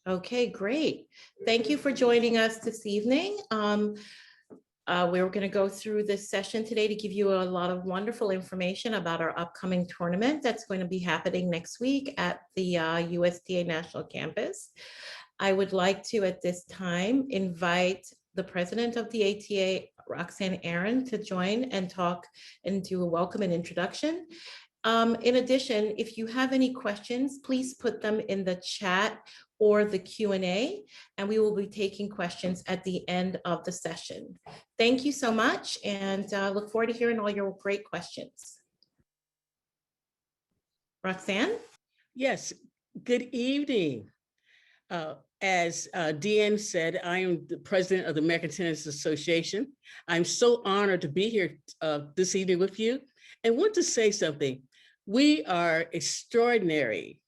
Okay, great. Thank you for joining us this evening. We're going to go through this session today to give you a lot of wonderful information about our upcoming tournament that's going to be happening next week at the USTA National Campus. I would like to, at this time, invite the president of the ATA, Roxanne Aaron, to join and talk and do a welcome and introduction. In addition, if you have any questions, please put them in the chat or the Q&A, and we will be taking questions at the end of the session. Thank you so much, and look forward to hearing all your great questions. Roxanne? Yes, good evening. As Deanne said, I am the president of the American Tennis Association. I'm so honored to be here this evening with you and want to say something. We are extraordinary,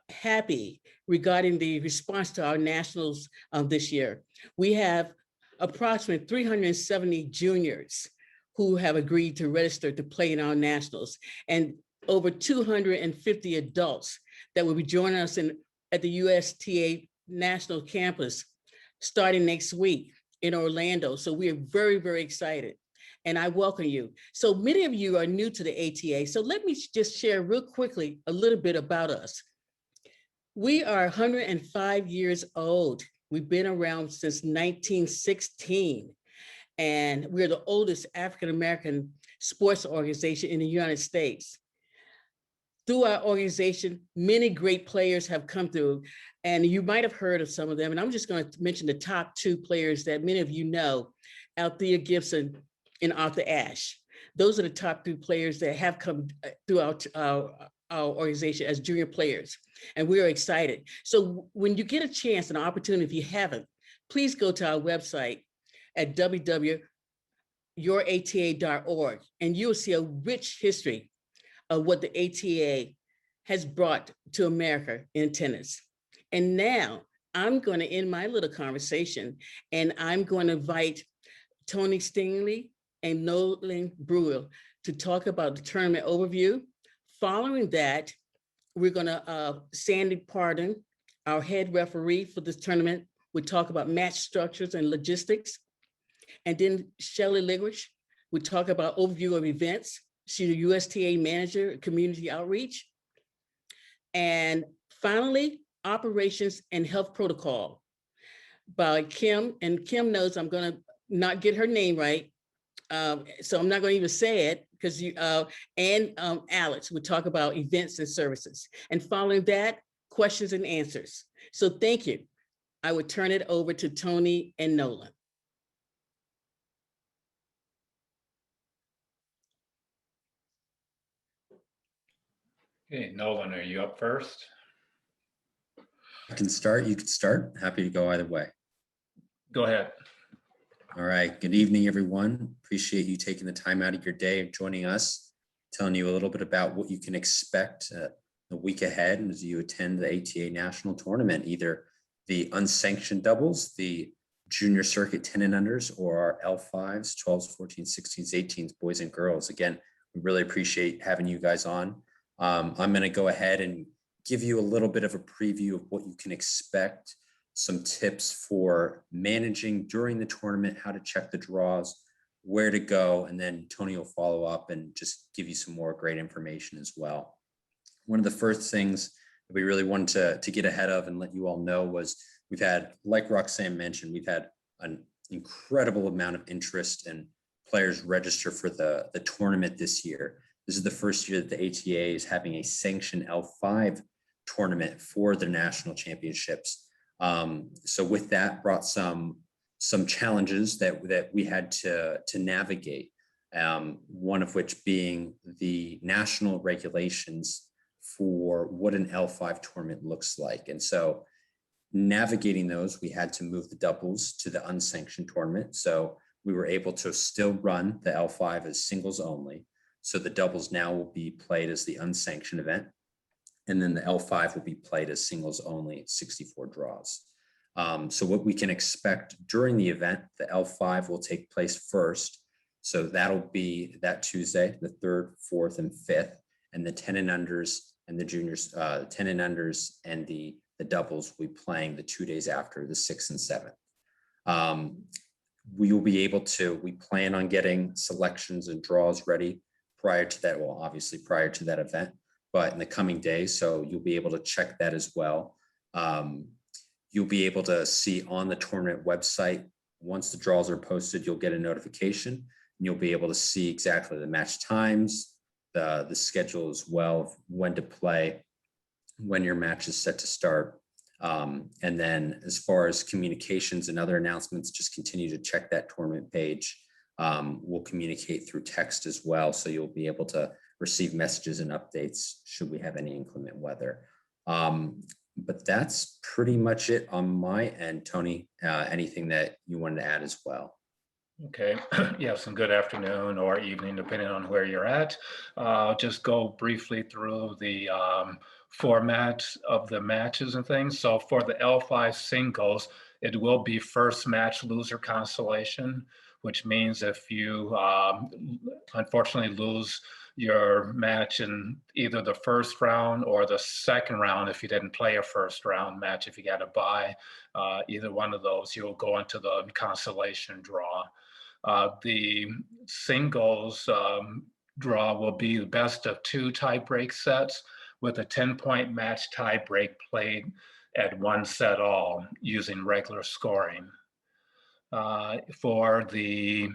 happy regarding the response to our nationals this year. We have approximately 370 juniors who have agreed to register to play in our nationals, and over 250 adults that will be joining us at the USTA National Campus starting next week in Orlando. So we are very, very excited. And I welcome you. So many of you are new to the ATA. So let me just share real quickly a little bit about us. We are 105 years old. We've been around since 1916. And we're the oldest African-American sports organization in the United States. Through our organization, many great players have come through, and you might have heard of some of them. And I'm just going to mention the top two players that many of you know, Althea Gibson and Arthur Ashe. Those are the top two players that have come throughout our organization as junior players, and we are excited. So when you get a chance and an opportunity, if you haven't, please go to our website at www.yourata.org, and you'll see a rich history of what the ATA has brought to America in tennis. And now I'm going to end my little conversation, and I'm going to invite Tony Stingley and Nolan Brewer to talk about the tournament overview. Following that, we're going to, Sandy Pardon, our head referee for this tournament, will talk about match structures and logistics. And then Shelley Ligwich will talk about overview of events. She's a USTA manager, community outreach. And finally, operations and health protocol by Kim. And Kim knows I'm going to not get her name right. So I'm not going to even say it because Alex would talk about events and services. And following that, questions and answers. So thank you. I would turn it over to Tony and Nolan. Okay, Nolan, are you up first? I can start, you can start. Happy to go either way. Go ahead. All right, good evening, everyone. Appreciate you taking the time out of your day of joining us, telling you a little bit about what you can expect the week ahead as you attend the ATA National Tournament, either the unsanctioned doubles, the junior circuit 10 and unders, or our L5s, 12s, 14s, 16s, 18s, boys and girls. Again, we really appreciate having you guys on. I'm going to go ahead and give you a little bit of a preview of what you can expect, some tips for managing during the tournament, how to check the draws, where to go, and then Tony will follow up and just give you some more great information as well. One of the first things that we really wanted to get ahead of and let you all know was we've had, like Roxanne mentioned, we've had an incredible amount of interest and players register for the tournament this year. This is the first year that the ATA is having a sanctioned L5 tournament for the national championships. So with that brought some challenges that we had to navigate. One of which being the national regulations for what an L5 tournament looks like. And so navigating those, we had to move the doubles to the unsanctioned tournament. So we were able to still run the L5 as singles only. So the doubles now will be played as the unsanctioned event. And then the L5 will be played as singles only, 64 draws. So what we can expect during the event, the L5 will take place first. So that'll be that Tuesday, the 3rd, 4th, and 5th, and the 10 and unders and the juniors, 10 and unders and the the doubles will be playing the 2 days after, the 6th and 7th. We will be able to, we plan on getting selections and draws ready prior to that, well, obviously prior to that event, but in the coming days. So you'll be able to check that as well. You'll be able to see on the tournament website, once the draws are posted, you'll get a notification and you'll be able to see exactly the match times, the schedule as well, of when to play, when your match is set to start. And then as far as communications and other announcements, just continue to check that tournament page. We'll communicate through text as well. So you'll be able to receive messages and updates should we have any inclement weather. But that's pretty much it on my end. Tony, anything that you wanted to add as well? Okay, yes, and good afternoon or evening, depending on where you're at. Just go briefly through the format of the matches and things. So for the L5 singles, it will be first match loser consolation, which means if you unfortunately lose your match in either the first round or the second round, if you didn't play a first round match, if you got a bye, either one of those, you'll go into the consolation draw. The singles draw will be the best of 2 tie-break sets with a 10-point match tie-break played at 1 set all using regular scoring. For the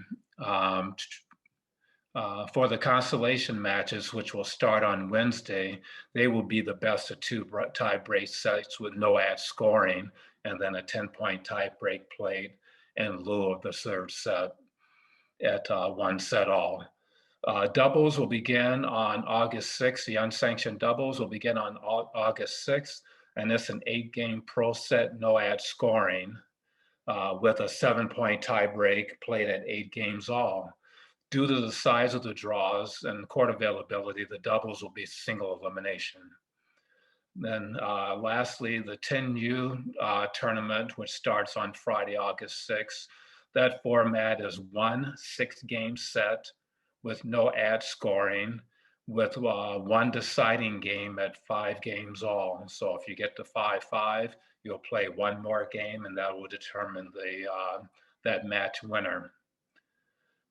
consolation matches, which will start on Wednesday, they will be the best of 2 tie-break sets with no add scoring, and then a 10-point tie-break played in lieu of the third set at 1 set all. Doubles will begin on August 6th. The unsanctioned doubles will begin on August 6th, and it's an 8-game pro set, no add scoring, with a 7-point tie-break played at 8 games all. Due to the size of the draws and court availability, the doubles will be single elimination. Then lastly, the 10U tournament, which starts on Friday, August 6th. That format is 1 6-game set with no add scoring, with 1 deciding game at 5 games all. So if you get to 5-5, you'll play 1 more game, and that will determine that match winner.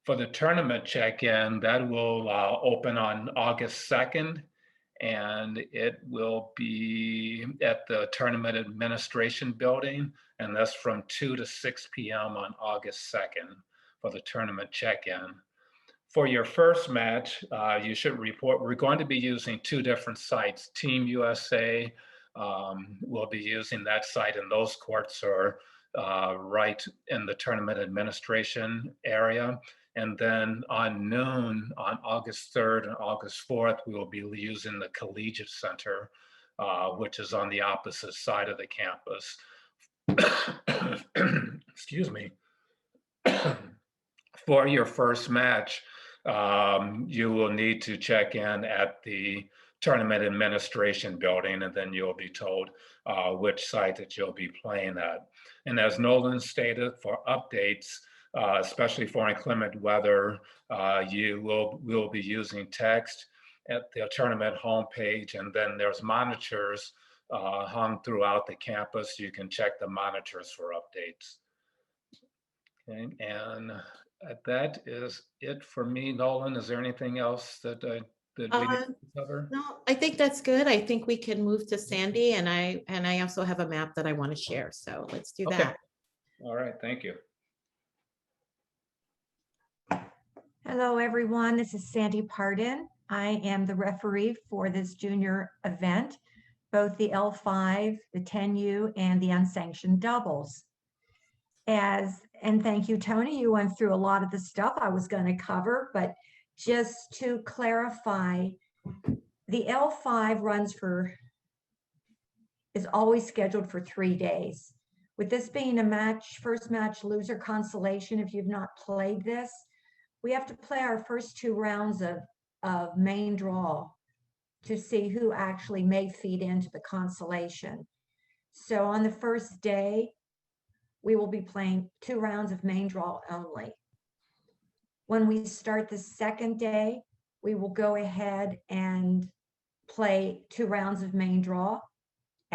For the tournament check-in, that will open on August 2nd, and it will be at the Tournament Administration Building, and that's from 2 to 6 p.m. on August 2nd for the tournament check-in. For your first match, you should report, we're going to be using 2 different sites. Team USA will be using that site, and those courts are right in the Tournament Administration area. And then on noon on August 3rd and August 4th, we will be using the Collegiate Center, which is on the opposite side of the campus. Excuse me. For your first match, you will need to check in at the Tournament Administration Building, and then you'll be told which site that you'll be playing at. And as Nolan stated, for updates, especially for inclement weather, we'll be using text at the tournament homepage, and then there's monitors hung throughout the campus. You can check the monitors for updates. Okay, and that is it for me. Nolan, is there anything else that we need to cover? No, I think that's good. I think we can move to Sandy, and I also have a map that I want to share. So let's do Okay. that. All right, thank you. Hello, everyone. This is Sandy Pardon. I am the referee for this junior event, both the L5, the 10U, and the unsanctioned doubles. And thank you, Tony. You went through a lot of the stuff I was going to cover, but just to clarify, the L5 is always scheduled for 3 days. With this being a first match loser consolation, if you've not played this, we have to play our first 2 rounds of main draw to see who actually may feed into the consolation. So on the first day, we will be playing 2 rounds of main draw only. When we start the second day, we will go ahead and play 2 rounds of main draw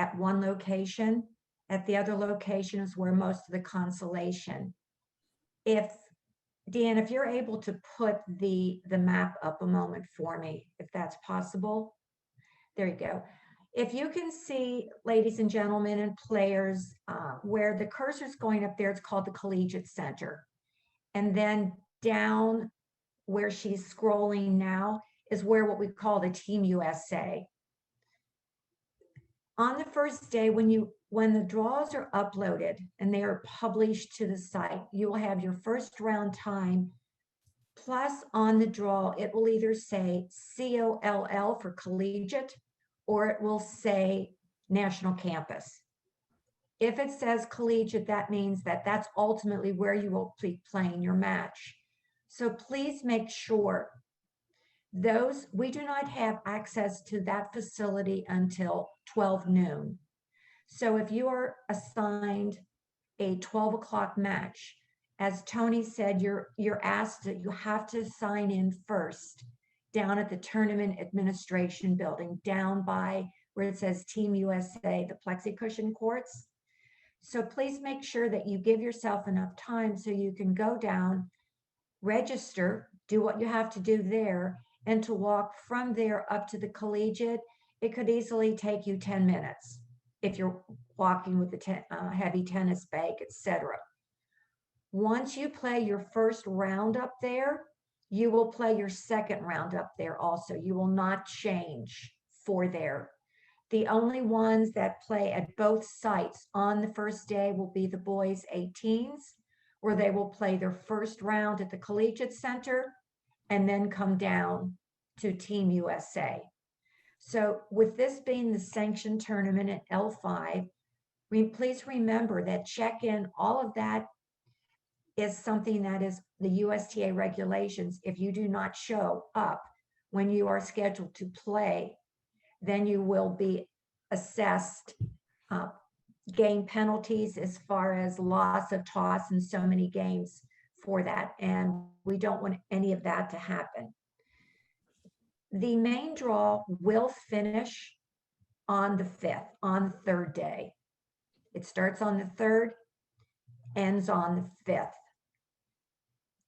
at one location. At the other location is where most of the consolation. If, Dan, if you're able to put the map up a moment for me, if that's possible. There you go. If you can see, ladies and gentlemen and players, where the cursor's going up there, it's called the Collegiate Center. And then down where she's scrolling now is where what we call the Team USA. On the first day, when the draws are uploaded and they are published to the site, you will have your first round time. Plus on the draw, it will either say COLL for collegiate, or it will say national campus. If it says collegiate, that means that that's ultimately where you will be playing your match. So please make sure we do not have access to that facility until 12 noon. So if you are assigned a 12 o'clock match, as Tony said, you're asked that you have to sign in first down at the tournament administration building, down by where it says Team USA, the plexi cushion courts. So please make sure that you give yourself enough time so you can go down, register, do what you have to do there, and to walk from there up to the collegiate. It could easily take you 10 minutes if you're walking with the heavy tennis bag, etc. Once you play your first round up there, you will play your second round up there also. You will not change for there. The only ones that play at both sites on the first day will be the boys 18s, where they will play their first round at the Collegiate Center and then come down to Team USA. So with this being the sanctioned tournament at L5, please remember that check-in, all of that is something that is the USTA regulations. If you do not show up when you are scheduled to play, then you will be assessed game penalties as far as loss of toss in so many games for that. And we don't want any of that to happen. The main draw will finish on the 5th, on the third day. It starts on the 3rd, ends on the 5th.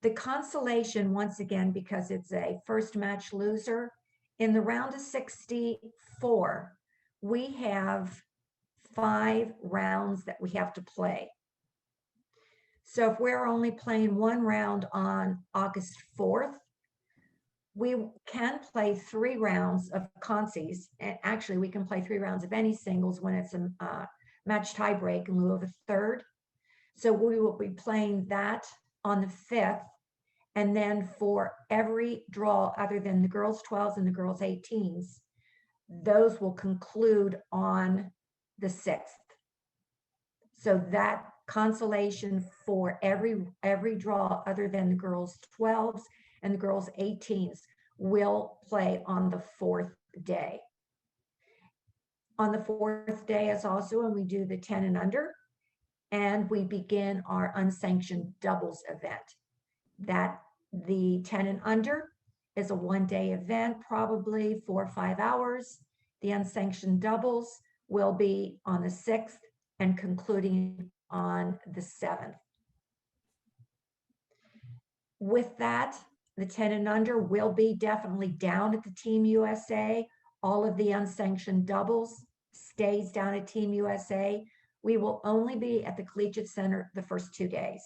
The consolation, once again, because it's a first match loser, in the round of 64, we have 5 rounds that we have to play. So if we're only playing one round on August 4th, we can play 3 rounds of consies, and actually we can play 3 rounds of any singles when it's a match tie break in lieu of a third. So we will be playing that on the 5th, and then for every draw other than the girls 12s and the girls 18s, those will conclude on the 6th. So that consolation for every draw other than the girls 12s and the girls 18s will play on the 4th day. On the 4th day is also when we do the 10 and under, and we begin our unsanctioned doubles event. That the 10 and under is a 1-day event, probably 4 or 5 hours. The unsanctioned doubles will be on the 6th and concluding on the 7th. With that, the 10 and under will be definitely down at the Team USA. All of the unsanctioned doubles stays down at Team USA. We will only be at the Collegiate Center the first 2 days.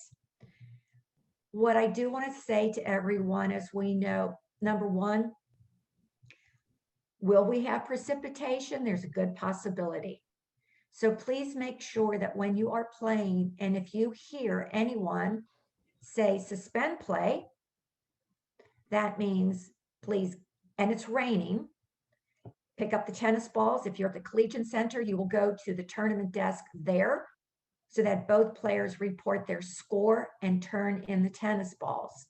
What I do want to say to everyone is, we know, number one, will we have precipitation? There's a good possibility. So please make sure that when you are playing, and if you hear anyone say suspend play, that means please, and it's raining, pick up the tennis balls. If you're at the Collegiate Center, you will go to the tournament desk there so that both players report their score and turn in the tennis balls.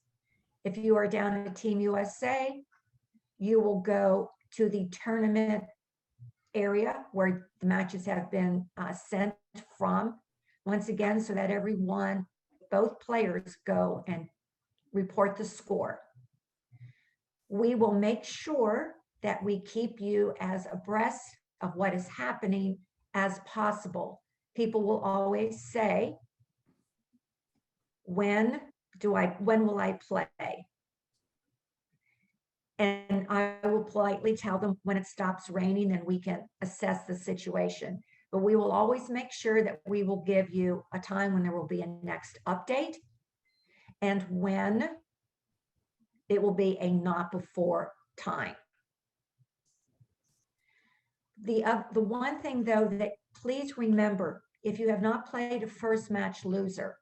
If you are down at Team USA, you will go to the tournament area where the matches have been sent from, once again, so that everyone, both players, go and report the score. We will make sure that we keep you as abreast of what is happening as possible. People will always say, when will I play? And I will politely tell them when it stops raining, then we can assess the situation. But we will always make sure that we will give you a time when there will be a next update and when it will be a not before time. The one thing though, that please remember, if you have not played a first match loser,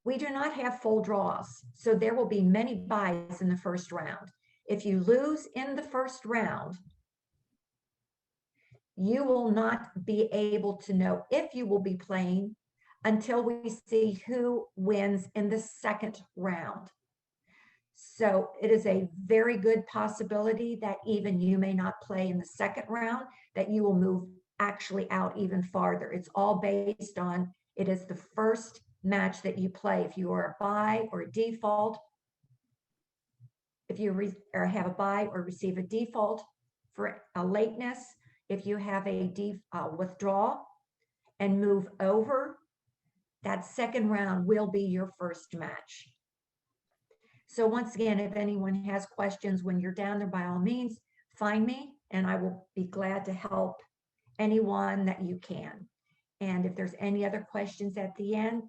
we do not have full draws. So there will be many byes in the first round. If you lose in the first round, you will not be able to know if you will be playing until we see who wins in the second round. So it is a very good possibility that even you may not play in the second round, that you will move actually out even farther. It's all based on, it is the first match that you play. If you are a bye or a default, if you have a bye or receive a default for a lateness, if you have a withdrawal and move over, that second round will be your first match. So once again, if anyone has questions when you're down there, by all means, find me and I will be glad to help anyone that you can. And if there's any other questions at the end,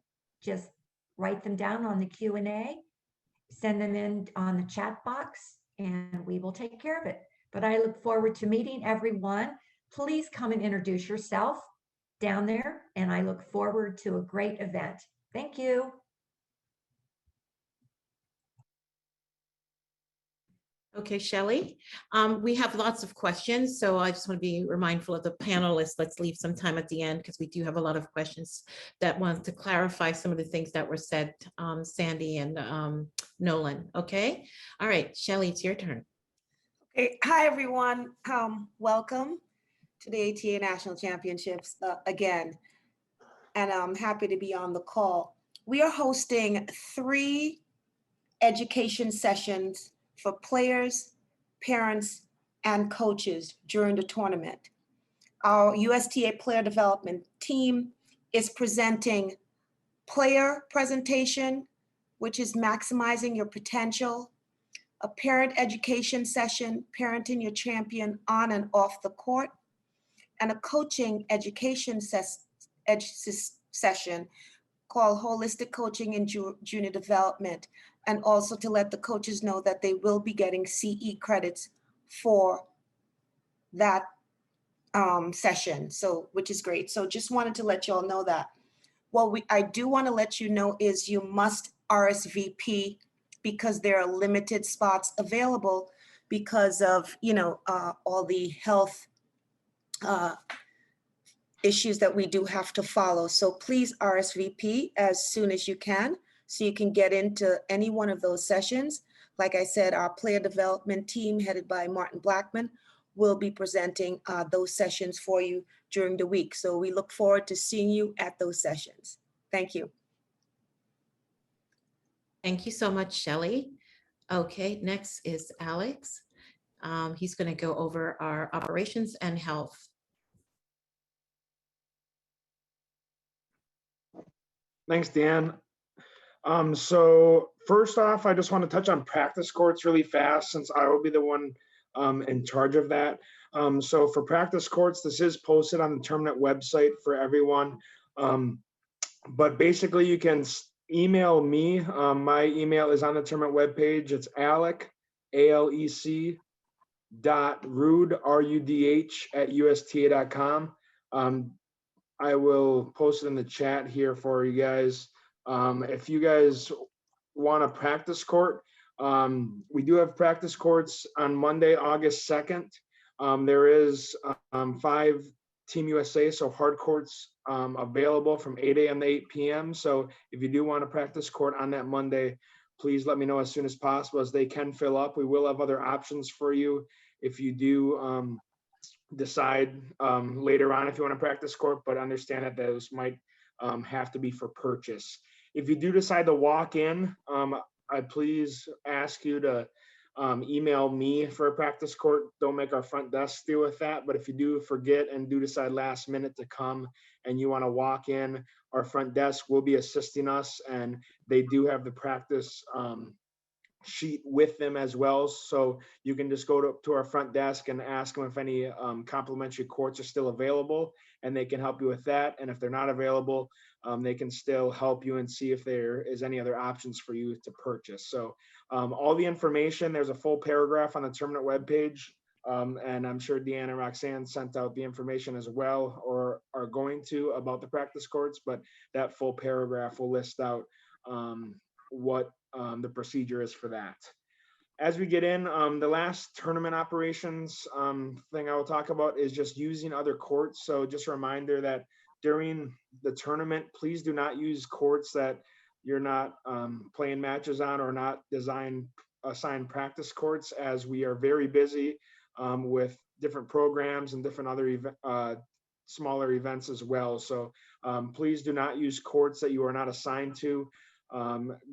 just write them down on the Q&A, send them in on the chat box, and we will take care of it. But I look forward to meeting everyone. Please come and introduce yourself down there, and I look forward to a great event. Thank you. Okay, Shelley, we have lots of questions, so I just want to be mindful of the panelists. Let's leave some time at the end because we do have a lot of questions that want to clarify some of the things that were said, Sandy and Nolan. Okay, all right, Shelley, it's your turn. Okay. Hi, everyone. Welcome to the ATA National Championships again, and I'm happy to be on the call. We are hosting 3 education sessions for players, parents, and coaches during the tournament. Our USTA player development team is presenting player presentation, which is maximizing your potential, a parent education session, parenting your champion on and off the court, and a coaching education session called Holistic Coaching and Junior Development, and also to let the coaches know that they will be getting CE credits for that session, so which is great. So just wanted to let you all know that. What I do want to let you know is you must RSVP because there are limited spots available because of, all the health issues that we do have to follow. So please RSVP as soon as you can so you can get into any one of those sessions. Like I said, our player development team headed by Martin Blackman will be presenting those sessions for you during the week. So we look forward to seeing you at those sessions. Thank you. Thank you so much, Shelley. Okay, next is Alex. He's going to go over our operations and health. Thanks, Dan. So first off, I just want to touch on practice courts really fast since I will be the one in charge of that. So for practice courts, this is posted on the tournament website for everyone. But basically you can email me. My email is on the tournament webpage. It's Alec, ALEC, .rudh, R-U-D-H, @USTA.com. I will post it in the chat here for you guys. If you guys want a practice court, we do have practice courts on Monday, August 2nd. There is 5 Team USA, so hard courts available from 8 a.m. to 8 p.m. So if you do want a practice court on that Monday, please let me know as soon as possible as they can fill up. We will have other options for you if you do decide later on if you want a practice court, but understand that those might have to be for purchase. If you do decide to walk in, I please ask you to email me for a practice court. Don't make our front desk deal with that. But if you do forget and do decide last minute to come and you want to walk in, our front desk will be assisting us, and they do have the practice sheet with them as well. So you can just go to our front desk and ask them if any complimentary courts are still available, and they can help you with that. And if they're not available, they can still help you and see if there is any other options for you to purchase. So all the information, there's a full paragraph on the tournament webpage. And I'm sure Deanna and Roxanne sent out the information as well, or are going to, about the practice courts, but that full paragraph will list out what the procedure is for that. As we get in, the last tournament operations thing I will talk about is just using other courts. So just a reminder that during the tournament, please do not use courts that you're not playing matches on or not assigned practice courts, as we are very busy with different programs and different other smaller events as well. So please do not use courts that you are not assigned to,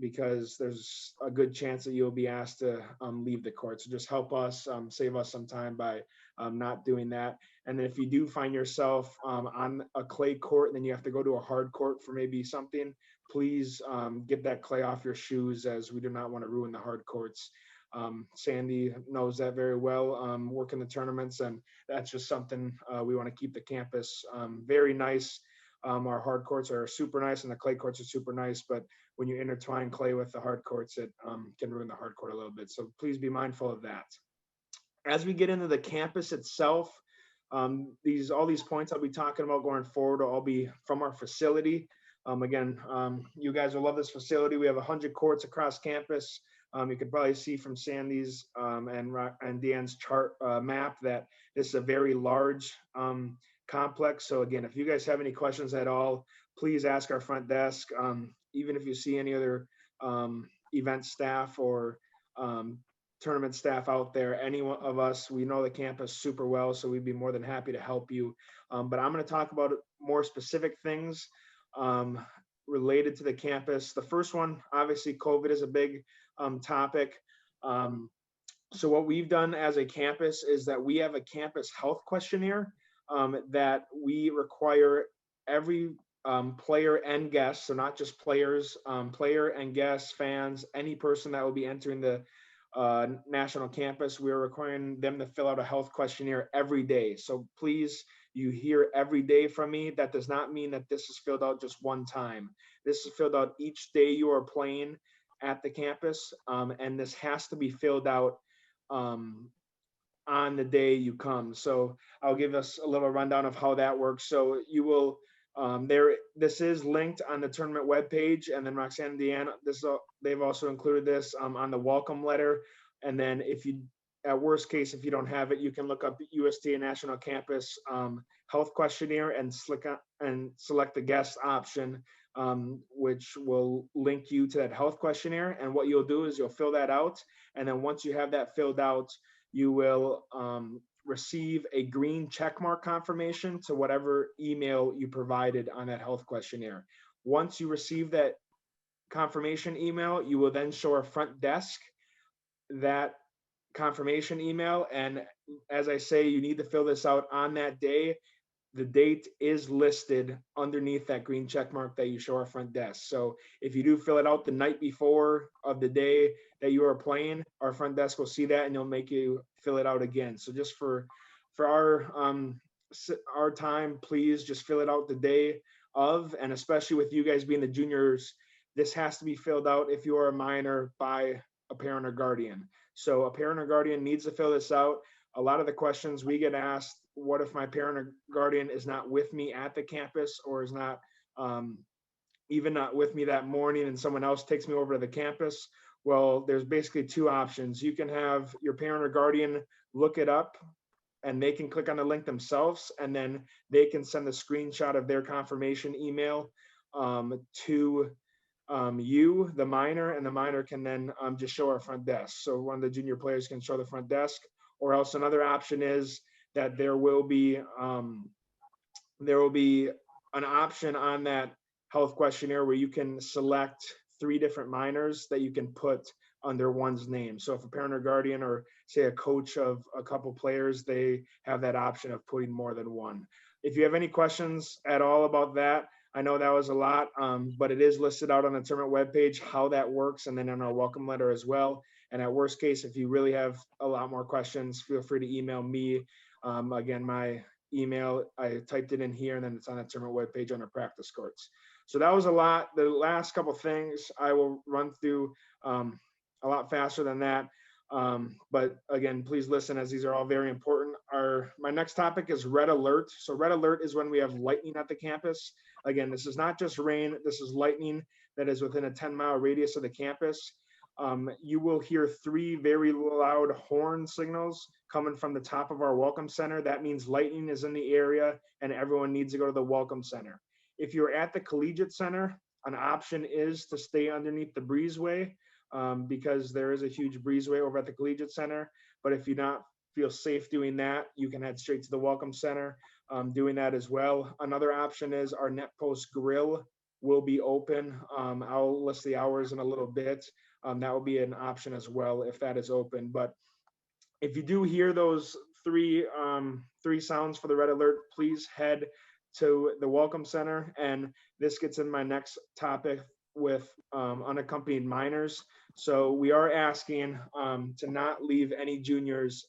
because there's a good chance that you'll be asked to leave the court. So just help us, save us some time by not doing that. And then if you do find yourself on a clay court and then you have to go to a hard court for maybe something, please get that clay off your shoes, as we do not want to ruin the hard courts. Sandy knows that very well, working the tournaments, and that's just something we want to keep the campus very nice. Our hard courts are super nice and the clay courts are super nice, but when you intertwine clay with the hard courts, it can ruin the hard court a little bit. So please be mindful of that. As we get into the campus itself, all these points I'll be talking about going forward will all be from our facility. Again, you guys will love this facility. We have 100 courts across campus. You could probably see from Sandy's and Dan's chart map that this is a very large complex. So again, if you guys have any questions at all, please ask our front desk. Even if you see any other event staff or tournament staff out there, any one of us, we know the campus super well, so we'd be more than happy to help you. But I'm going to talk about more specific things related to the campus. The first one, obviously, COVID is a big topic. So what we've done as a campus is that we have a campus health questionnaire that we require every player and guest, so not just players, player and guests, fans, any person that will be entering the national campus, we're requiring them to fill out a health questionnaire every day. So please, you hear every day from me. That does not mean that this is filled out just one time. This is filled out each day you are playing at the campus, and this has to be filled out on the day you come. So I'll give us a little rundown of how that works. So you will, this is linked on the tournament webpage, and then Roxanne and Deanna, they've also included this on the welcome letter. And then if you, at worst case, if you don't have it, you can look up USTA National Campus health questionnaire and select the guest option, which will link you to that health questionnaire. And what you'll do is you'll fill that out. And then once you have that filled out, you will receive a green checkmark confirmation to whatever email you provided on that health questionnaire. Once you receive that confirmation email, you will then show our front desk that confirmation email. And as I say, you need to fill this out on that day. The date is listed underneath that green check mark that you show our front desk. So if you do fill it out the night before of the day that you are playing, our front desk will see that and they'll make you fill it out again. So just for our time, please just fill it out the day of, and especially with you guys being the juniors, this has to be filled out if you are a minor by a parent or guardian. So a parent or guardian needs to fill this out. A lot of the questions we get asked, what if my parent or guardian is not with me at the campus, or is not even not with me that morning and someone else takes me over to the campus? Well, there's basically two options. You can have your parent or guardian look it up and they can click on the link themselves, and then they can send a screenshot of their confirmation email to you, the minor, and the minor can then just show our front desk. So one of the junior players can show the front desk, or else another option is that there will be an option on that health questionnaire where you can select 3 different minors that you can put under one's name. So if a parent or guardian, or say a coach of a couple players, they have that option of putting more than one. If you have any questions at all about that, I know that was a lot, but it is listed out on the tournament webpage how that works, and then in our welcome letter as well. And at worst case, if you really have a lot more questions, feel free to email me. Again, my email, I typed it in here, and then it's on the tournament webpage under practice courts. So that was a lot. The last couple things I will run through a lot faster than that. But again, please listen, as these are all very important. My next topic is red alert. So red alert is when we have lightning at the campus. Again, this is not just rain, this is lightning that is within a 10-mile radius of the campus. You will hear 3 very loud horn signals coming from the top of our welcome center. That means lightning is in the area and everyone needs to go to the welcome center. If you're at the collegiate center, an option is to stay underneath the breezeway, because there is a huge breezeway over at the collegiate center. But if you not feel safe doing that, you can head straight to the welcome center, doing that as well. Another option is our Net Post Grill will be open. I'll list the hours in a little bit. That will be an option as well if that is open. But if you do hear those three sounds for the red alert, please head to the welcome center. And this gets in my next topic with unaccompanied minors. So we are asking to not leave any juniors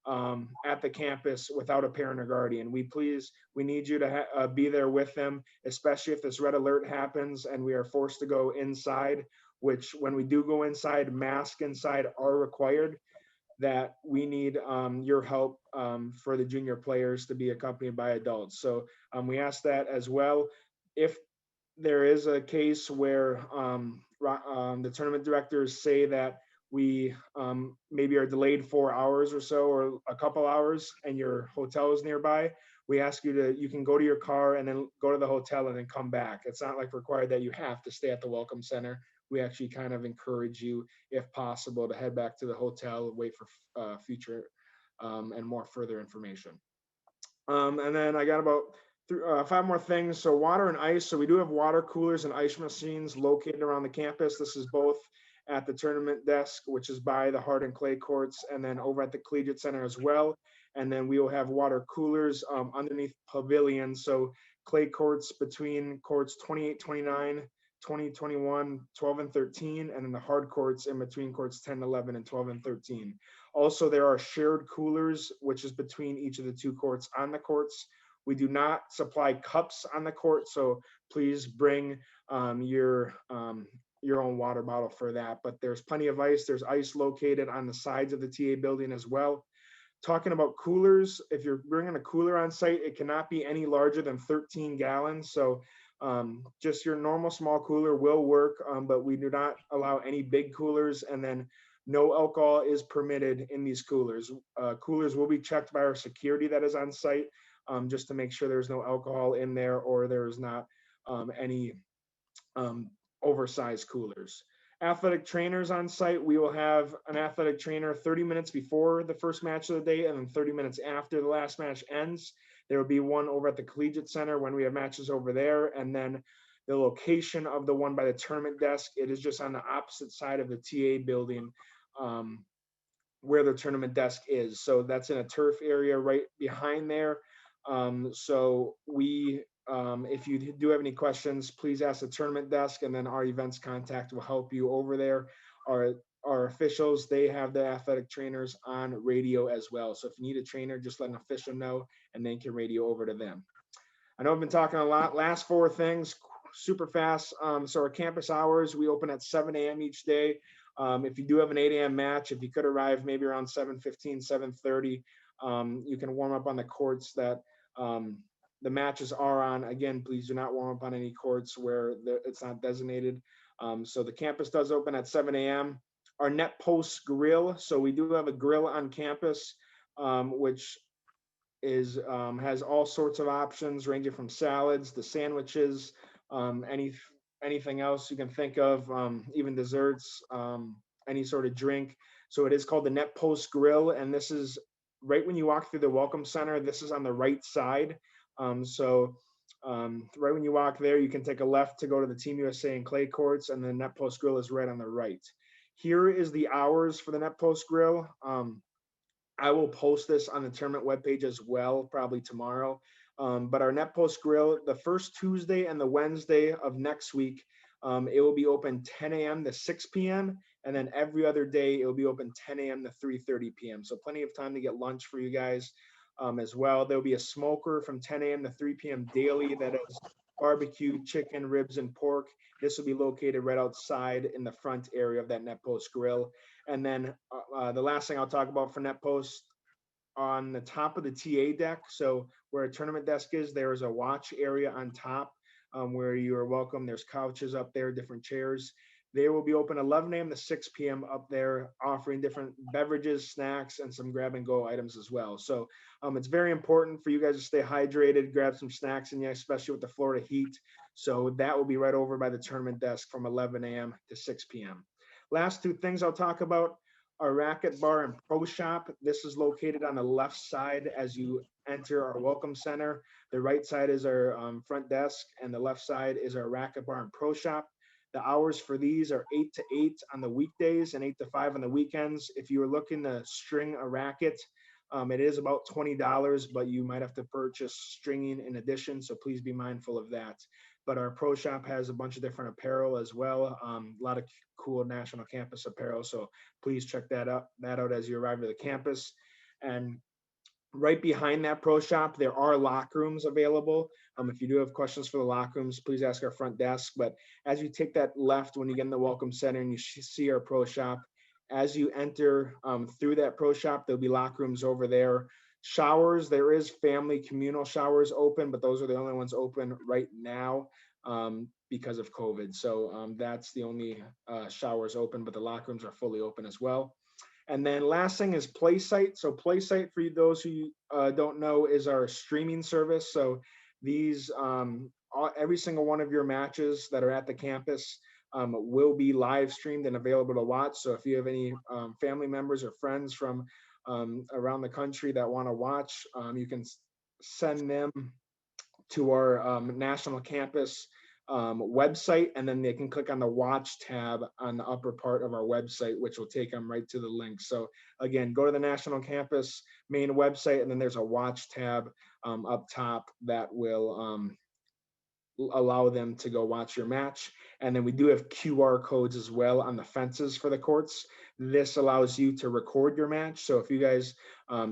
at the campus without a parent or guardian. We need you to be there with them, especially if this red alert happens and we are forced to go inside, which when we do go inside, masks inside are required, that we need your help for the junior players to be accompanied by adults. So we ask that as well. If there is a case where the tournament directors say that we maybe are delayed 4 hours or so, or a couple hours, and your hotel is nearby, we ask you can go to your car and then go to the hotel and then come back. It's not like required that you have to stay at the welcome center. We actually kind of encourage you, if possible, to head back to the hotel, wait for future and more further information. And then I got about 5 more things. So water and ice. So we do have water coolers and ice machines located around the campus. This is both at the tournament desk, which is by the hard and clay courts, and then over at the collegiate center as well. And then we will have water coolers underneath pavilions. So clay courts between courts 28, 29, 20, 21, 12, and 13, and then the hard courts in between courts 10, 11, and 12, and 13. Also, there are shared coolers, which is between each of the 2 courts on the courts. We do not supply cups on the court, so please bring your own water bottle for that. But there's plenty of ice. There's ice located on the sides of the TA building as well. Talking about coolers, if you're bringing a cooler on site, it cannot be any larger than 13 gallons. So just your normal small cooler will work, but we do not allow any big coolers, and then no alcohol is permitted in these coolers. Coolers will be checked by our security that is on site, just to make sure there's no alcohol in there or there's not any oversized coolers. Athletic trainers on site, we will have an athletic trainer 30 minutes before the first match of the day and then 30 minutes after the last match ends. There will be one over at the collegiate center when we have matches over there, and then the location of the one by the tournament desk, it is just on the opposite side of the TA building where the tournament desk is. So that's in a turf area right behind there. So if you do have any questions, please ask the tournament desk, and then our events contact will help you over there. Our officials, they have the athletic trainers on radio as well. So if you need a trainer, just let an official know and they can radio over to them. I know I've been talking a lot. Last 4 things, super fast. So our campus hours, we open at 7 a.m. each day. If you do have an 8 a.m. match, if you could arrive maybe around 7:15, 7:30, you can warm up on the courts that the matches are on. Again, please do not warm up on any courts where it's not designated. So the campus does open at 7 a.m. Our Net Post Grill. So we do have a grill on campus, which has all sorts of options ranging from salads to sandwiches, anything else you can think of, even desserts, any sort of drink. So it is called the Net Post Grill, and this is right when you walk through the welcome center. This is on the right side. Right when you walk there, you can take a left to go to the Team USA and clay courts, and the Net Post Grill is right on the right. here is the hours for the Net Post Grill. I will post this on the tournament webpage as well, probably tomorrow. But our Net Post Grill, the first Tuesday and the Wednesday of next week, it will be open 10 a.m. to 6 p.m. And then every other day, it will be open 10 a.m. to 3:30 p.m. So plenty of time to get lunch for you guys as well. There'll be a smoker from 10 a.m. to 3 p.m. daily that is barbecue, chicken, ribs, and pork. This will be located right outside in the front area of that Net Post Grill. And then the last thing I'll talk about for Net Post, on the top of the TA deck, so where a tournament desk is, there is a watch area on top where you are welcome. There's couches up there, different chairs. They will be open 11 a.m. to 6 p.m. up there, offering different beverages, snacks, and some grab and go items as well. So it's very important for you guys to stay hydrated, grab some snacks, and yeah, especially with the Florida heat. So that will be right over by the tournament desk from 11 a.m. to 6 p.m. Last two things I'll talk about: our racket bar and pro shop. This is located on the left side as you enter our welcome center. The right side is our front desk, and the left side is our racket bar and pro shop. The hours for these are 8 to 8 on the weekdays and 8 to 5 on the weekends. If you are looking to string a racket, it is about $20, but you might have to purchase stringing in addition, so please be mindful of that. But our pro shop has a bunch of different apparel as well, a lot of cool national campus apparel, so please check that out as you arrive to the campus. And right behind that pro shop, there are locker rooms available. If you do have questions for the locker rooms, please ask our front desk. But as you take that left when you get in the welcome center and you see our pro shop, as you enter through that pro shop, there'll be locker rooms over there. Showers, there is family communal showers open, but those are the only ones open right now because of COVID. So that's the only showers open, but the locker rooms are fully open as well. And then last thing is PlaySite. So PlaySite, for those who don't know, is our streaming service. So these, every single one of your matches that are at the campus will be live streamed and available to watch. So if you have any family members or friends from around the country that want to watch, you can send them to our national campus website, and then they can click on the watch tab on the upper part of our website, which will take them right to the link. So again, go to the national campus main website, and then there's a watch tab up top that will allow them to go watch your match. And then we do have QR codes as well on the fences for the courts. This allows you to record your match. So if you guys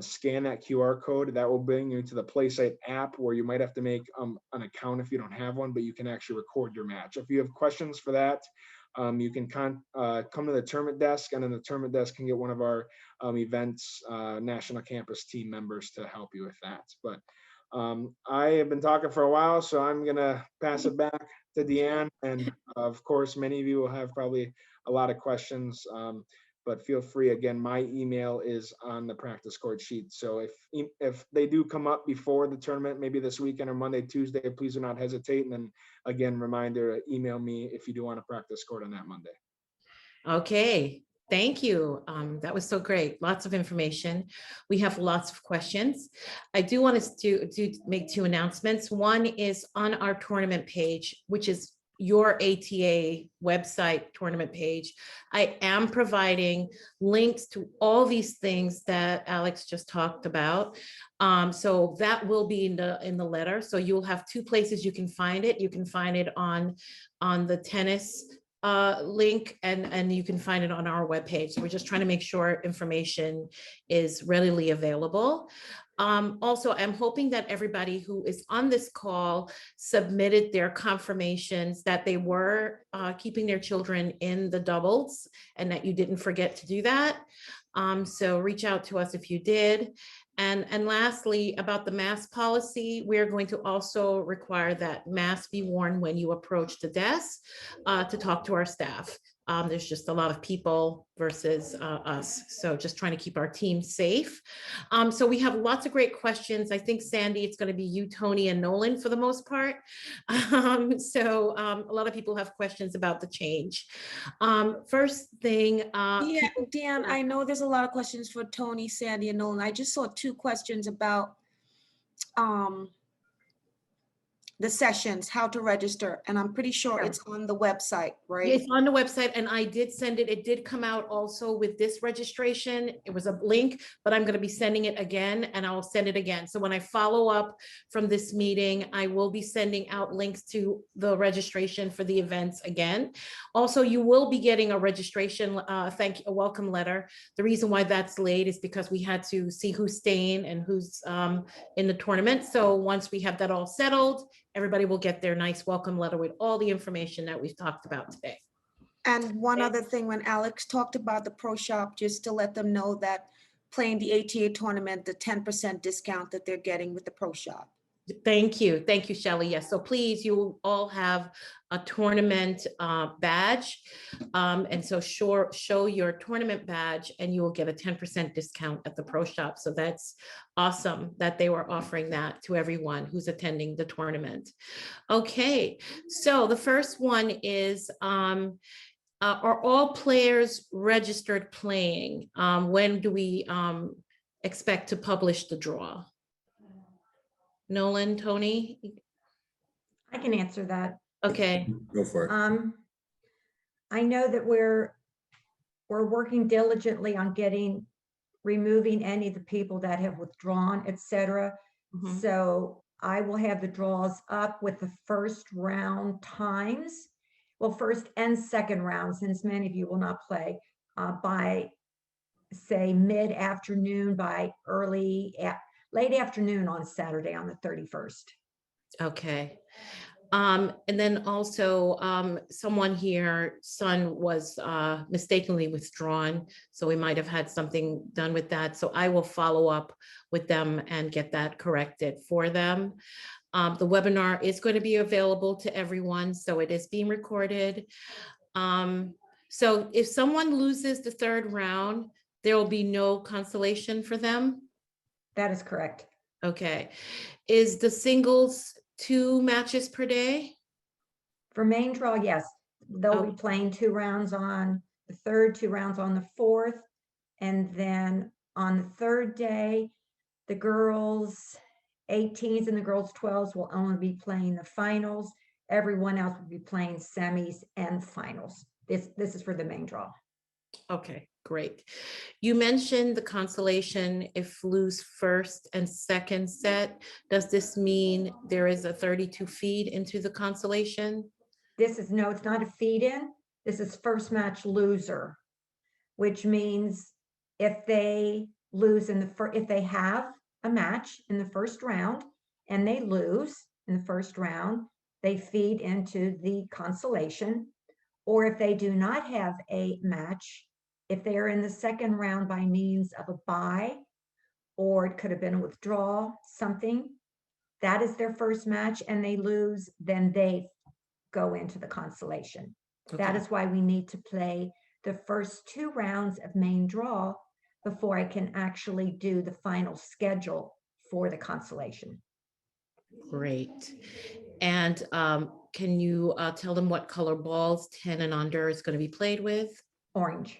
scan that QR code, that will bring you to the PlaySite app, where you might have to make an account if you don't have one, but you can actually record your match. If you have questions for that, you can come to the tournament desk, and then the tournament desk can get one of our events national campus team members to help you with that. But I have been talking for a while, so I'm gonna pass it back to Deanne. And of course, many of you will have probably a lot of questions, but feel free. Again, my email is on the practice court sheet. So if they do come up before the tournament, maybe this weekend or Monday, Tuesday, please do not hesitate. And then again, reminder, email me if you do want to practice court on that Monday. Okay, thank you. That was so great. Lots of information. We have lots of questions. I do want us to make two announcements. One is on our tournament page, which is your ATA website tournament page. I am providing links to all these things that Alex just talked about. So that will be in the letter. So you'll have two places you can find it. You can find it on the tennis link, and you can find it on our webpage. So we're just trying to make sure information is readily available. Also, I'm hoping that everybody who is on this call submitted their confirmations that they were keeping their children in the doubles, and that you didn't forget to do that. So reach out to us if you did. And lastly, about the mask policy, we're going to also require that masks be worn when you approach the desk to talk to our staff. There's just a lot of people versus us. So just trying to keep our team safe. So we have lots of great questions. I think, Sandy, it's going to be you, Tony, and Nolan for the most part. So a lot of people have questions about the change. First thing. Yeah, Dan, I know there's a lot of questions for Tony, Sandy, and Nolan. I just saw two questions about the sessions, how to register, and I'm pretty sure Yeah. it's on the website, right? It's on the website and I did send it. It did come out also with this registration. It was a link, but I'm going to be sending it again and I'll send it again. So when I follow up from this meeting, I will be sending out links to the registration for the events again. Also, you will be getting a registration, a welcome letter. The reason why that's late is because we had to see who's staying and who's in the tournament. So once we have that all settled, everybody will get their nice welcome letter with all the information that we've talked about today. And one other thing, when Alex talked about the pro shop, just to let them know that playing the ATA tournament, the 10% discount that they're getting with the pro shop. Thank you. Thank you, Shelley. Yes. So please, you will all have a tournament badge. And so show your tournament badge and you will get a 10% discount at the pro shop. So that's awesome that they were offering that to everyone who's attending the tournament. Okay. So the first one is, are all players registered playing? When do we expect to publish the draw? Nolan, Tony? I can answer that. Okay, Go for it. I know that we're working diligently on removing any of the people that have withdrawn, et cetera. mhm, So I will have the draws up with the first round times. Well, first and second round, since many of you will not play, by say mid-afternoon, by late afternoon on Saturday on the 31st. okay. And then also, someone here, son was mistakenly withdrawn, so we might have had something done with that. So I will follow up with them and get that corrected for them. The webinar is going to be available to everyone, so it is being recorded. So if someone loses the third round, there will be no consolation for them. That is correct. Okay. Is the singles 2 matches per day? For main draw, yes, they'll be Oh. playing 2 rounds on the third, 2 rounds on the fourth. And then on the third day, the girls 18s and the girls 12s will only be playing the finals. Everyone else will be playing semis and finals. This is for the main draw. Okay, great. You mentioned the consolation if lose first and second set. Does this mean there is a 32 feed into the consolation? No, it's not a feed in. This is first match loser, which means if they lose if they have a match in the first round and they lose in the first round, they feed into the consolation. Or if they do not have a match, if they are in the second round by means of a bye, or it could have been a withdrawal, something, that is their first match and they lose, then they go into the consolation. That Okay. is why we need to play the first 2 rounds of main draw before I can actually do the final schedule for the consolation. Great. And can you tell them what color balls 10 and under is going to be played with? Orange.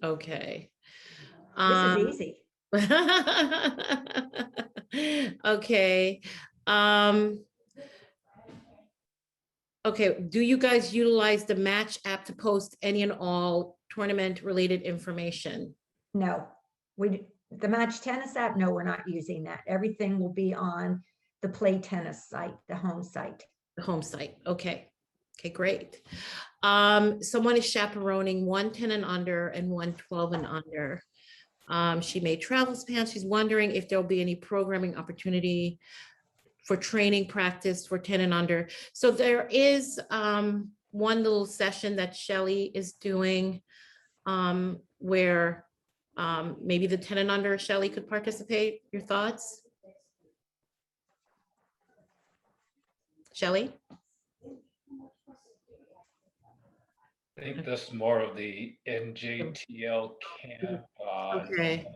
Okay. This is easy. Okay. Okay, do you guys utilize the Match app to post any and all tournament related information? No, the Match Tennis app, no, we're not using that. Everything will be on the Play Tennis site, the home site. The home site, okay. Okay, great. Someone is chaperoning 110 and under and 112 and under. She made travel plans. She's wondering if there'll be any programming opportunity for training practice for 10 and under. So there is one little session that Shelley is doing where maybe the 10 and under Shelley could participate. Your thoughts? Shelley? I think this is more of the NJTL camp. Okay.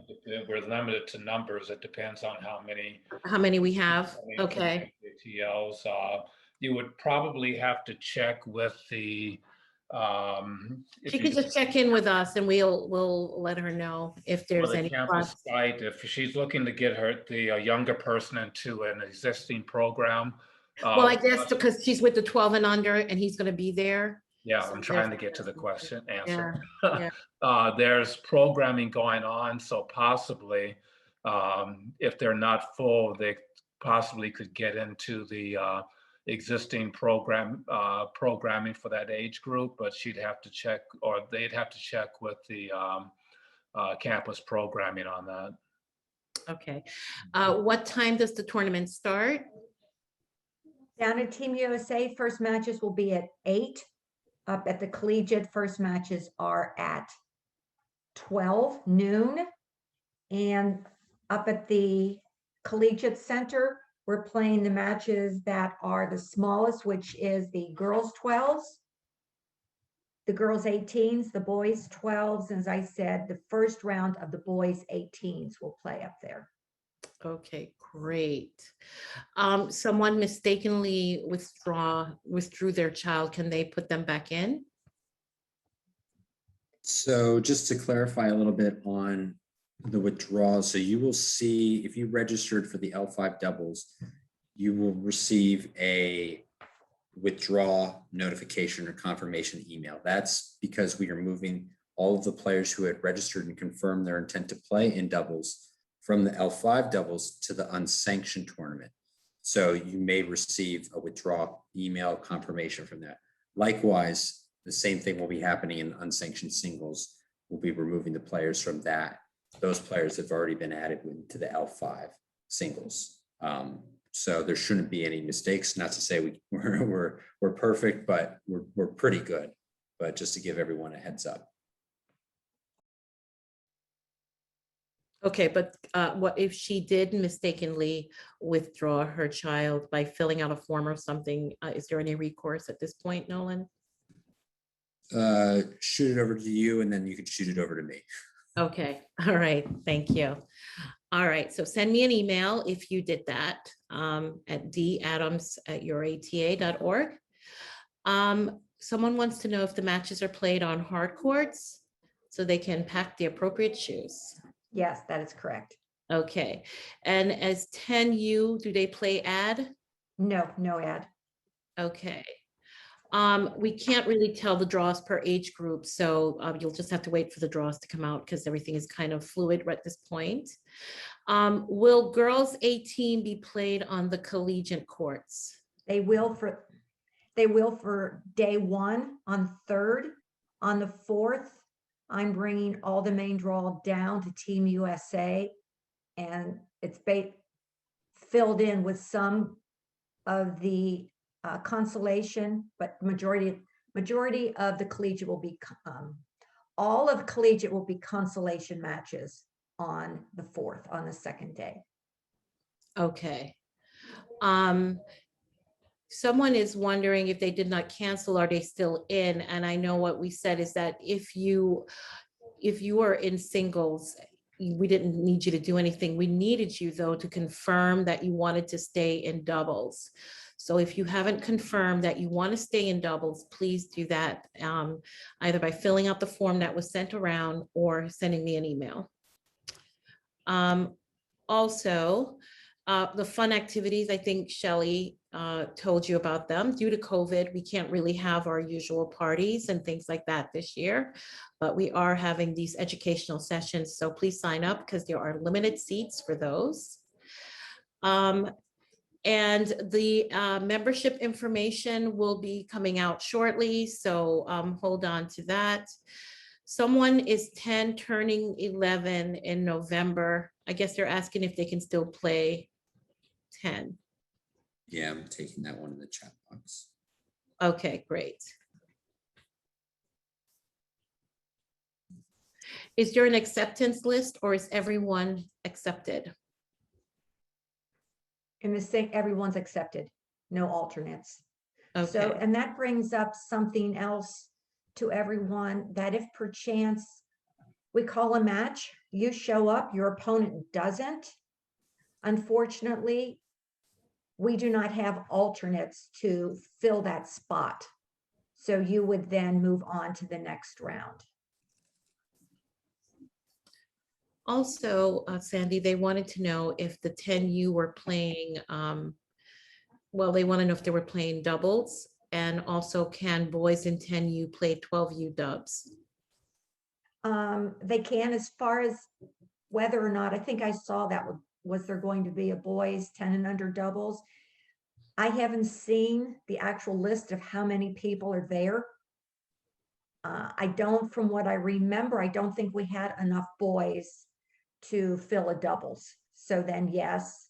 We're limited to numbers. It depends on how many We have? Okay. NJTLs. You would probably have to check with the. If She you could just check in with us and we'll let her know if for there's the any. campus site, if she's looking to get the younger person into an existing program, Well, I guess because she's with the 12 and under and he's going to be there. Yeah, So I'm trying to there's- get to the question, answer. Yeah, There's programming going on, so possibly, if they're not full, they possibly could get into the existing programming for that age group, but she'd have to check, or they'd have to check with the campus programming on that. Okay. What time does the tournament start? Down at Team USA, first matches will be at 8. Up at the collegiate, first matches are at 12 noon. And up at the collegiate center, we're playing the matches that are the smallest, which is the girls 12s, the girls 18s, the boys 12s. And as I said, the first round of the boys 18s will play up there. Okay, great. Someone mistakenly withdrew their child. Can they put them back in? So just to clarify a little bit on the withdrawals, so you will see if you registered for the L5 doubles, you will receive a withdraw notification or confirmation email. That's because we are moving all of the players who had registered and confirmed their intent to play in doubles from the L5 doubles to the unsanctioned tournament. So you may receive a withdrawal email confirmation from that. Likewise, the same thing will be happening in unsanctioned singles. We'll be removing the players from that. Those players have already been added to the L5 singles. So there shouldn't be any mistakes. Not to say we're perfect, but we're pretty good. But just to give everyone a heads up. Okay, but what if she did mistakenly withdraw her child by filling out a form or something? Is there any recourse at this point, Nolan? Shoot it over to you, and then you can shoot it over to me. Okay, all right, thank you. All right, so send me an email if you did that at dadams@yourata.org. Someone wants to know if the matches are played on hard courts so they can pack the appropriate shoes. Yes, that is correct. Okay, and as 10U, do they play ad? No, no ad. Okay. We can't really tell the draws per age group, so you'll just have to wait for the draws to come out because everything is kind of fluid at this point. Will girls 18 be played on the collegiate courts? They will for day 1 on 3rd. On the 4th, I'm bringing all the main draw down to Team USA, and it's filled in with some of the consolation, but majority of the collegiate will be all of collegiate will be consolation matches on the 4th, on the second day. Okay. Someone is wondering if they did not cancel, are they still in? And I know what we said is that if you are in singles, we didn't need you to do anything. We needed you though to confirm that you wanted to stay in doubles. So if you haven't confirmed that you want to stay in doubles, please do that either by filling out the form that was sent around or sending me an email. Also, the fun activities, I think Shelley told you about them. Due to COVID, we can't really have our usual parties and things like that this year, but we are having these educational sessions. So please sign up because there are limited seats for those. And the membership information will be coming out shortly. So hold on to that. Someone is 10 turning 11 in November. I guess they're asking if they can still play 10. Yeah, I'm taking that one in the chat box. Okay, great. Is there an acceptance list or is everyone accepted? In the same, everyone's accepted, no alternates. So, Okay, and that brings up something else to everyone, that if perchance we call a match, you show up, your opponent doesn't. Unfortunately, we do not have alternates to fill that spot. So you would then move on to the next round. also, Sandy, they wanted to know if the 10U were playing Well, they want to know if they were playing doubles, and also can boys in 10U play 12U dubs? They can, as far as whether or not, I think I saw that was there going to be a boys 10 and under doubles. I haven't seen the actual list of how many people are there. I don't, from what I remember, I don't think we had enough boys to fill a doubles. So then, yes,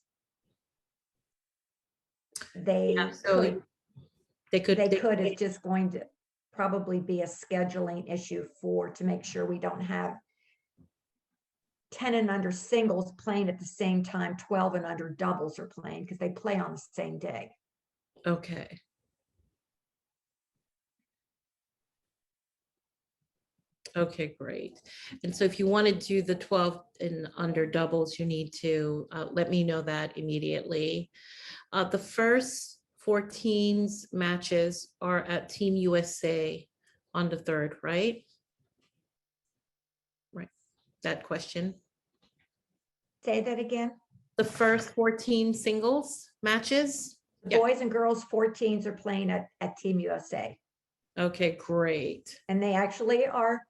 they Yeah, so could, They could. they could, it's just going to probably be a scheduling issue to make sure we don't have 10 and under singles playing at the same time, 12 and under doubles are playing, because they play on the same day. Okay. Okay, great. And so if you want to do the 12 and under doubles, you need to let me know that immediately. The first 14's matches are at Team USA on the 3rd, right? Right, that question. Say that again. The first 14 singles matches? The Yeah. boys and girls 14s are playing at Team USA. Okay, great. And they actually are,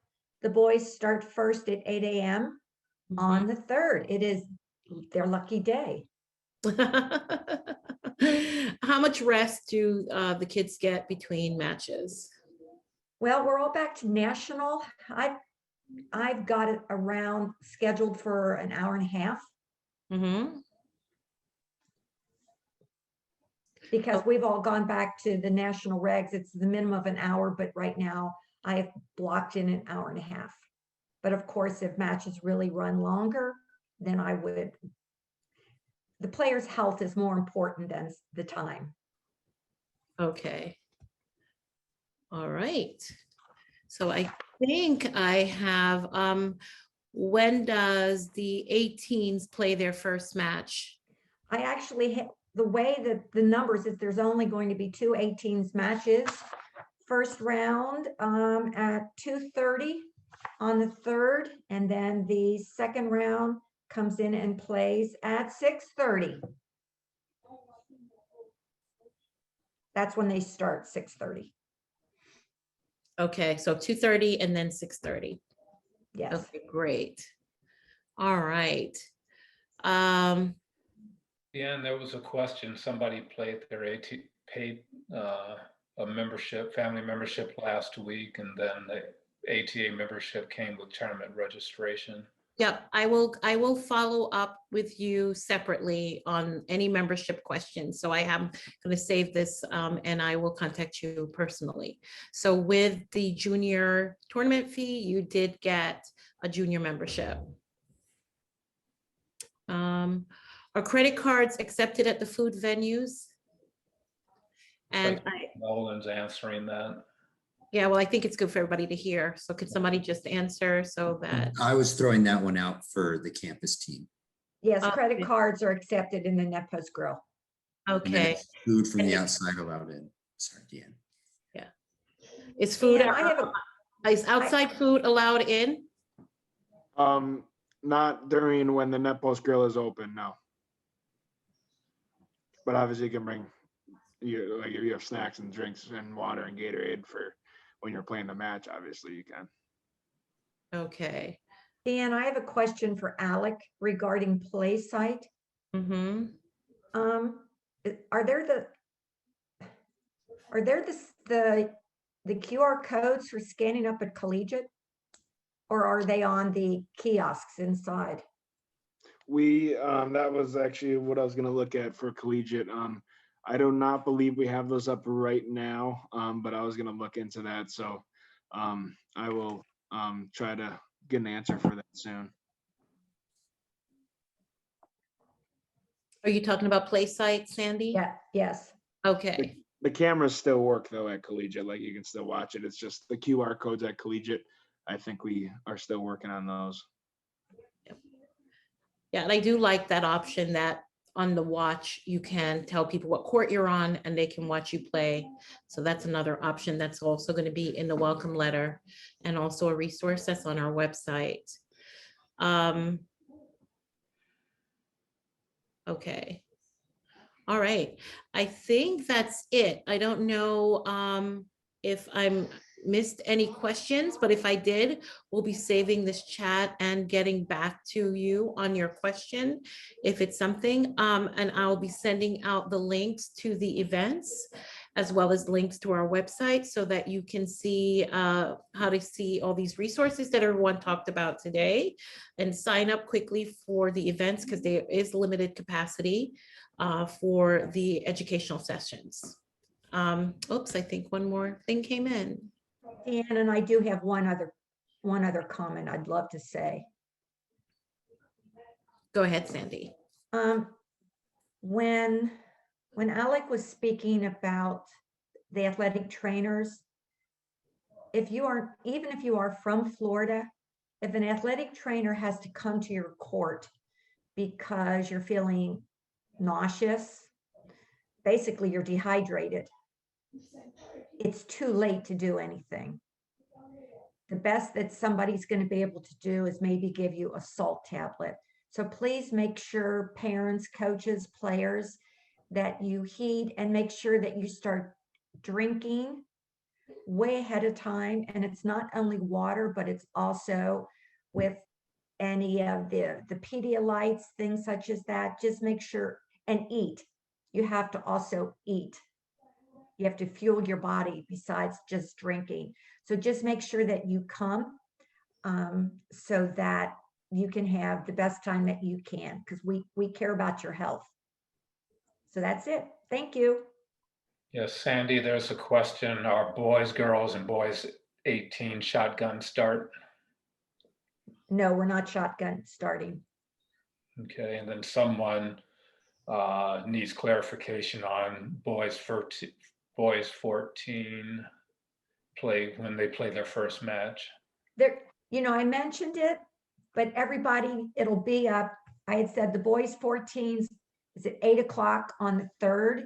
the boys start first at 8 a.m. on the 3rd. It is their lucky day. How much rest do the kids get between matches? Well, we're all back to national. I've got it around scheduled for an hour and a half, Mm-hmm. because we've all gone back to the national regs. It's the minimum of an hour, but right now I have blocked in an hour and a half. But of course, if matches really run longer, then the player's health is more important than the time. Okay. All right. So I think I have, when does the 18s play their first match? I actually, the way that the numbers is there's only going to be 2 18s matches. First round at 2:30 on the 3rd, and then the second round comes in and plays at 6:30. That's when they start, 6:30. Okay, so 2:30 and then 6:30. Yes. Okay, great. All right. Yeah, and there was a question, somebody paid a membership, family membership last week, and then the ATA membership came with tournament registration. Yep, I will follow up with you separately on any membership questions. So I am going to save this and I will contact you personally. So with the junior tournament fee, you did get a junior membership. Are credit cards accepted at the food venues? And Nolan's answering that. yeah, well, I think it's good for everybody to hear. So could somebody just answer so that? I was throwing that one out for the campus team. Yes, Okay. credit cards are accepted in the Nepos Grill. And then Okay, it's food from the And outside allowed in. Sorry, Deanne. is food, And I have is outside food allowed in? Not during when the Netpost Grill is open, no. But obviously you can bring, like if you have snacks and drinks and water and Gatorade for when you're playing the match, obviously you can. Okay. Dan, I have a question for Alec regarding play site. Mm-hmm. Are there the QR codes for scanning up at Collegiate? Or are they on the kiosks inside? We, that was actually what I was gonna look at for Collegiate. I do not believe we have those up right now, but I was gonna look into that, so I will try to get an answer for that soon. Are you talking about play site, Sandy? Yeah, yes. Okay, The cameras still work though at Collegiate, like you can still watch it. It's just the QR codes at Collegiate. I think we are still working on those. yeah, and I do like that option that on the watch, you can tell people what court you're on and they can watch you play. So that's another option that's also going to be in the welcome letter and also a resource that's on our website. Okay. All right, I think that's it. I don't know if I'm missed any questions, but if I did, we'll be saving this chat and getting back to you on your question if it's something. And I'll be sending out the links to the events as well as links to our website so that you can see how to see all these resources that everyone talked about today and sign up quickly for the events because there is limited capacity for the educational sessions. Oops, I think one more thing came in. Dan, and I do have one other comment I'd love to say. Go ahead, Sandy. When Alec was speaking about the athletic trainers, even if you are from Florida, if an athletic trainer has to come to your court because you're feeling nauseous, basically you're dehydrated, it's too late to do anything. The best that somebody's going to be able to do is maybe give you a salt tablet. So please make sure parents, coaches, players, that you heed and make sure that you start drinking way ahead of time. And it's not only water, but it's also with any of the Pedialytes, things such as that. Just make sure and eat. You have to also eat. You have to fuel your body besides just drinking. So just make sure that you come so that you can have the best time that you can, because we care about your health. So that's it. Thank you. Yes, Sandy, there's a question. Are boys, girls, and boys 18 shotgun start? No, we're not shotgun starting. Okay, and then someone needs clarification on boys 14 play when they play their first match. There, I mentioned it, but everybody, it'll be up. I had said the boys 14s is at 8 o'clock on the 3rd,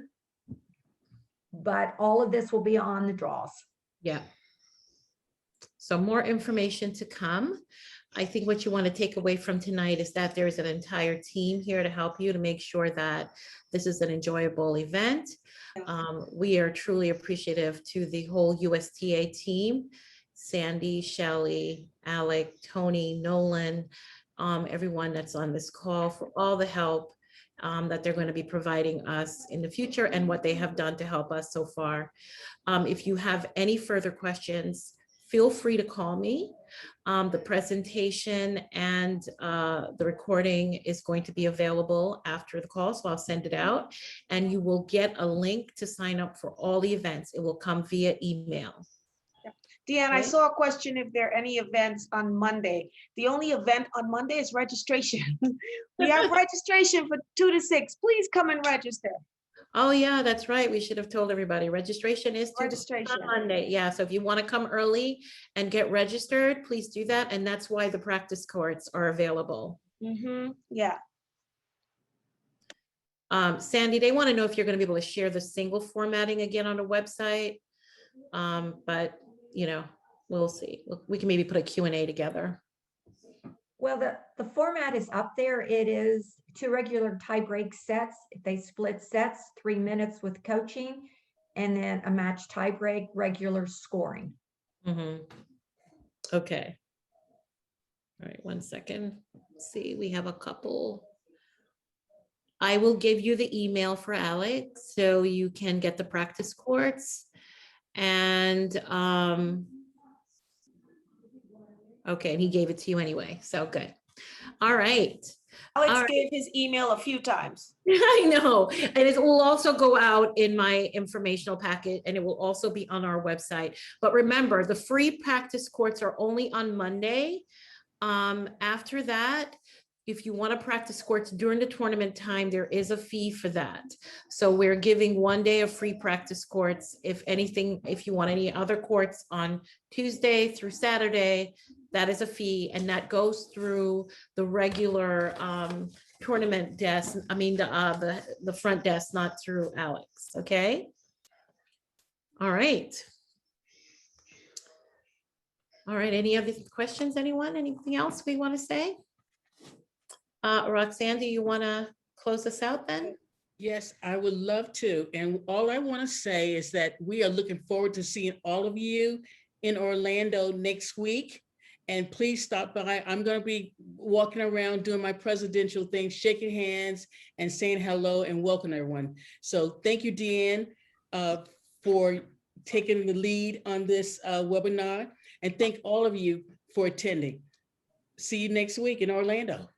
but all of this will be on the draws. Yeah. So more information to come. I think what you want to take away from tonight is that there is an entire team here to help you to make sure that this is an enjoyable event. We are truly appreciative to the whole USTA team, Sandy, Shelley, Alec, Tony, Nolan, everyone that's on this call for all the help that they're going to be providing us in the future and what they have done to help us so far. If you have any further questions, feel free to call me. The presentation and the recording is going to be available after the call, so I'll send it out. And you will get a link to sign up for all the events. It will come via email. Deanne, I Okay. saw a question if there are any events on Monday. The only event on Monday is registration. We have registration for 2 to 6. Please come and register. Oh, yeah, that's right. We should have told everybody. Registration is due Registration. on Monday. Yeah, so if you want to come early and get registered, please do that. And that's why the practice courts are available. Yeah. Sandy, they want to know if you're going to be able to share the single formatting again on the website. But, we'll see. We can maybe put a Q&A together. Well, the format is up there. It is 2 regular tie-break sets. If they split sets, 3 minutes with coaching, and then a match tie-break, regular scoring. Okay. All right, 1 second. Let's see, we have a couple. I will give you the email for Alex so you can get the practice courts. And okay, and he gave it to you anyway, so good. All right. Alex All right. gave his email a few times. I know, and it will also go out in my informational packet, and it will also be on our website. But remember, the free practice courts are only on Monday. After that, if you want to practice courts during the tournament time, there is a fee for that. So we're giving 1 day of free practice courts. If anything, if you want any other courts on Tuesday through Saturday, that is a fee, and that goes through the regular tournament desk. I mean, the front desk, not through Alex. Okay. All right. All right. Any other questions? Anyone? Anything else we want to say? Roxanne, do you want to close us out then? Yes, I would love to. And all I want to say is that we are looking forward to seeing all of you in Orlando next week. And please stop by. I'm going to be walking around doing my presidential thing, shaking hands and saying hello and welcome everyone. So thank you, Deanne, for taking the lead on this webinar. And thank all of you for attending. See you next week in Orlando.